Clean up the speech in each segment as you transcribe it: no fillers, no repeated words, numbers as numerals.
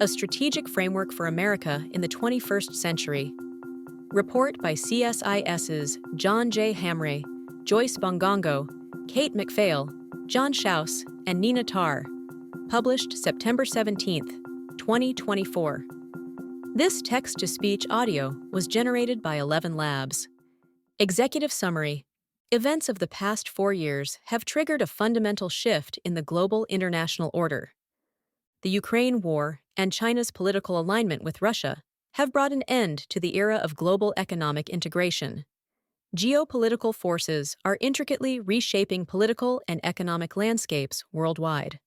A Strategic Framework for America in the 21st Century. Report by CSIS's John J. Hamre, Joyce Bongongo, Kate McPhail, John Schaus, and Nina Tarr. Published September 17, 2024. This text-to-speech audio was generated by 11 Labs. Executive Summary. Events of the past 4 years have triggered a fundamental shift in the global international order. The Ukraine war and China's political alignment with Russia have brought an end to the era of global economic integration. Geopolitical forces are intricately reshaping political and economic landscapes worldwide.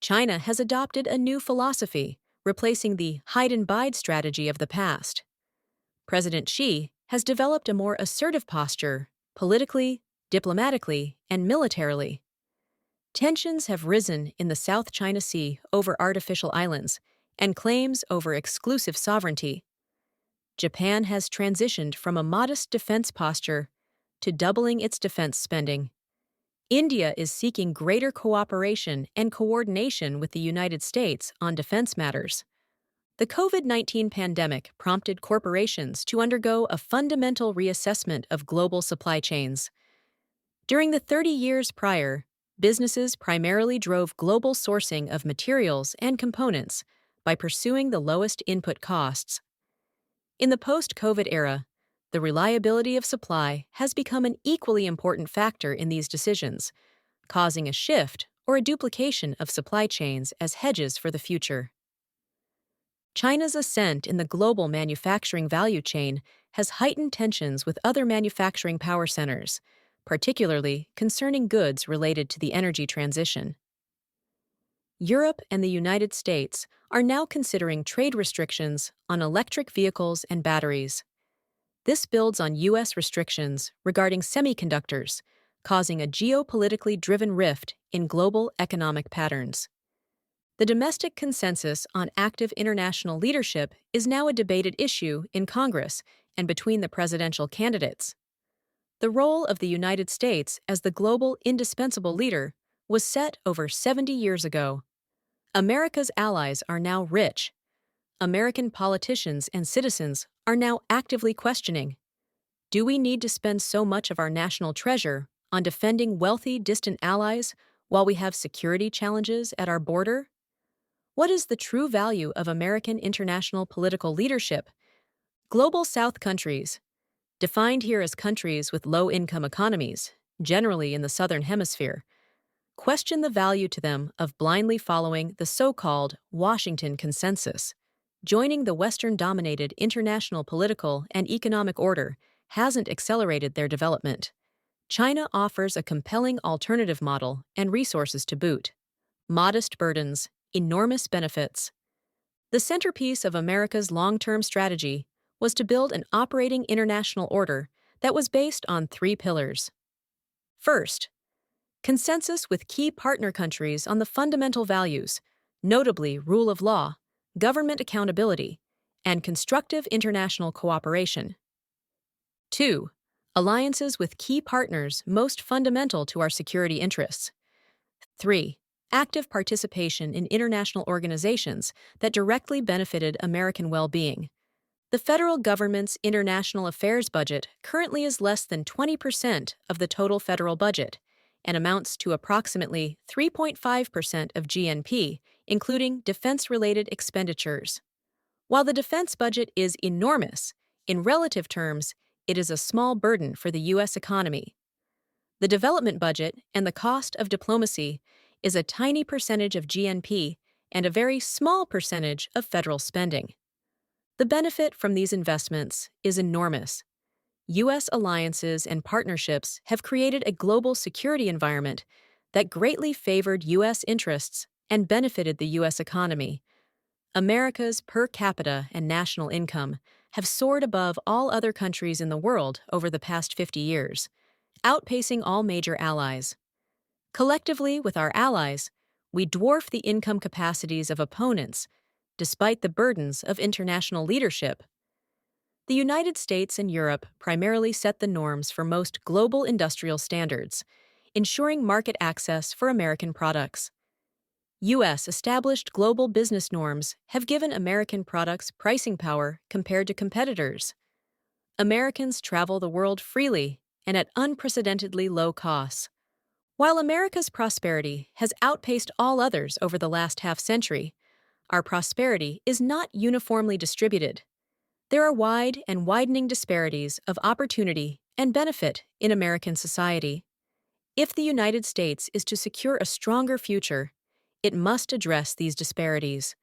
China has adopted a new philosophy, replacing the hide-and-bide strategy of the past. President Xi has developed a more assertive posture, politically, diplomatically, and militarily. Tensions have risen in the South China Sea over artificial islands and claims over exclusive sovereignty. Japan has transitioned from a modest defense posture to doubling its defense spending. India is seeking greater cooperation and coordination with the United States on defense matters. The COVID-19 pandemic prompted corporations to undergo a fundamental reassessment of global supply chains. During the 30 years prior, businesses primarily drove global sourcing of materials and components by pursuing the lowest input costs. In the post-COVID era, the reliability of supply has become an equally important factor in these decisions, causing a shift or a duplication of supply chains as hedges for the future. China's ascent in the global manufacturing value chain has heightened tensions with other manufacturing power centers, particularly concerning goods related to the energy transition. Europe and the United States are now considering trade restrictions on electric vehicles and batteries. This builds on U.S. restrictions regarding semiconductors, causing a geopolitically driven rift in global economic patterns. The domestic consensus on active international leadership is now a debated issue in Congress and between the presidential candidates. The role of the United States as the global indispensable leader was set over 70 years ago. America's allies are now rich. American politicians and citizens are now actively questioning, do we need to spend so much of our national treasure on defending wealthy, distant allies while we have security challenges at our border? What is the true value of American international political leadership? Global South countries, defined here as countries with low-income economies, generally in the Southern Hemisphere, question the value to them of blindly following the so-called Washington Consensus. Joining the Western-dominated international political and economic order hasn't accelerated their development. China offers a compelling alternative model and resources to boot. Modest burdens, enormous benefits. The centerpiece of America's long-term strategy was to build an operating international order that was based on 3 pillars. First, consensus with key partner countries on the fundamental values, notably rule of law, government accountability, and constructive international cooperation. 2. Alliances with key partners most fundamental to our security interests. 3. Active participation in international organizations that directly benefited American well-being. The federal government's international affairs budget currently is less than 20% of the total federal budget and amounts to approximately 3.5% of GNP, including defense-related expenditures. While the defense budget is enormous, in relative terms, it is a small burden for the U.S. economy. The development budget and the cost of diplomacy is a tiny percentage of GNP and a very small percentage of federal spending. The benefit from these investments is enormous. U.S. alliances and partnerships have created a global security environment that greatly favored U.S. interests and benefited the U.S. economy. America's per capita and national income have soared above all other countries in the world over the past 50 years, outpacing all major allies. Collectively, with our allies, we dwarf the income capacities of opponents, despite the burdens of international leadership. The United States and Europe primarily set the norms for most global industrial standards, ensuring market access for American products. U.S. established global business norms have given American products pricing power compared to competitors. Americans travel the world freely and at unprecedentedly low costs. While America's prosperity has outpaced all others over the last half-century, our prosperity is not uniformly distributed. There are wide and widening disparities of opportunity and benefit in American society. If the United States is to secure a stronger future, it must address these disparities.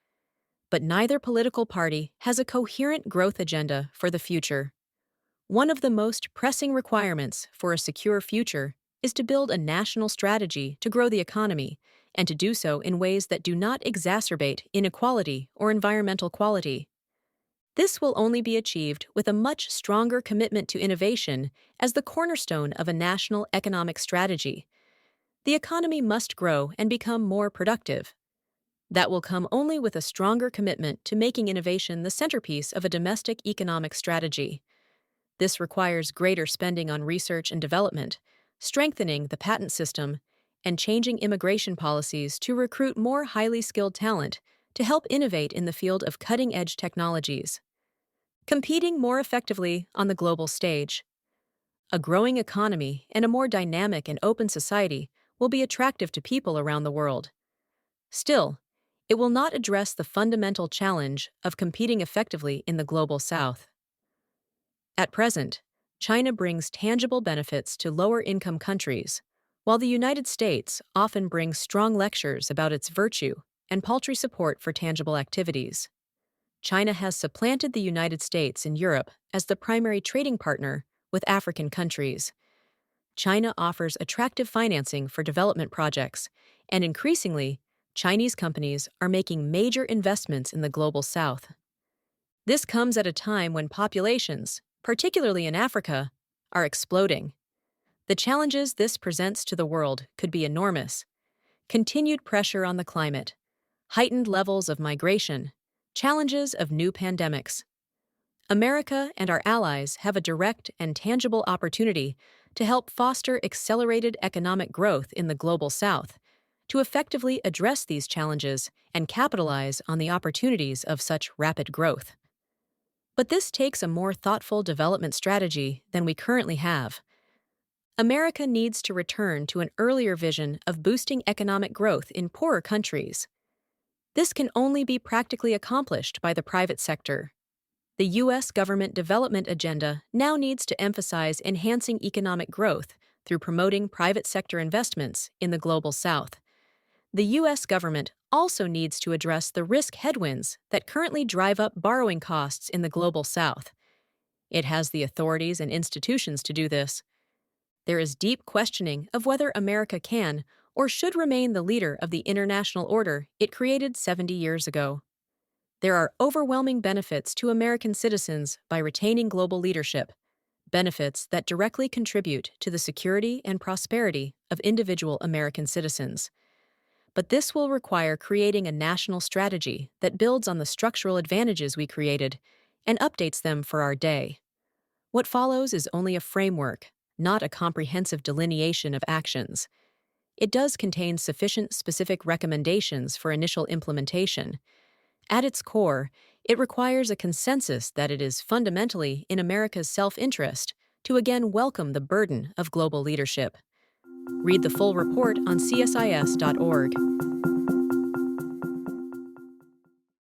But neither political party has a coherent growth agenda for the future. One of the most pressing requirements for a secure future is to build a national strategy to grow the economy, and to do so in ways that do not exacerbate inequality or environmental quality. This will only be achieved with a much stronger commitment to innovation as the cornerstone of a national economic strategy. The economy must grow and become more productive. That will come only with a stronger commitment to making innovation the centerpiece of a domestic economic strategy. This requires greater spending on research and development, strengthening the patent system, and changing immigration policies to recruit more highly skilled talent to help innovate in the field of cutting-edge technologies. Competing more effectively on the global stage. A growing economy and a more dynamic and open society will be attractive to people around the world. Still, it will not address the fundamental challenge of competing effectively in the global South. At present, China brings tangible benefits to lower-income countries, while the United States often brings strong lectures about its virtue and paltry support for tangible activities. China has supplanted the United States in Europe as the primary trading partner with African countries. China offers attractive financing for development projects, and increasingly, Chinese companies are making major investments in the global South. This comes at a time when populations, particularly in Africa, are exploding. The challenges this presents to the world could be enormous. Continued pressure on the climate, heightened levels of migration, challenges of new pandemics. America and our allies have a direct and tangible opportunity to help foster accelerated economic growth in the global South, to effectively address these challenges and capitalize on the opportunities of such rapid growth. But this takes a more thoughtful development strategy than we currently have. America needs to return to an earlier vision of boosting economic growth in poorer countries. This can only be practically accomplished by the private sector. The U.S. government development agenda now needs to emphasize enhancing economic growth through promoting private sector investments in the global South. The U.S. government also needs to address the risk headwinds that currently drive up borrowing costs in the global South. It has the authorities and institutions to do this. There is deep questioning of whether America can or should remain the leader of the international order it created 70 years ago. There are overwhelming benefits to American citizens by retaining global leadership, benefits that directly contribute to the security and prosperity of individual American citizens. But this will require creating a national strategy that builds on the structural advantages we created and updates them for our day. What follows is only a framework, not a comprehensive delineation of actions. It does contain sufficient specific recommendations for initial implementation. At its core, it requires a consensus that it is fundamentally in America's self-interest to again welcome the burden of global leadership. Read the full report on csis.org.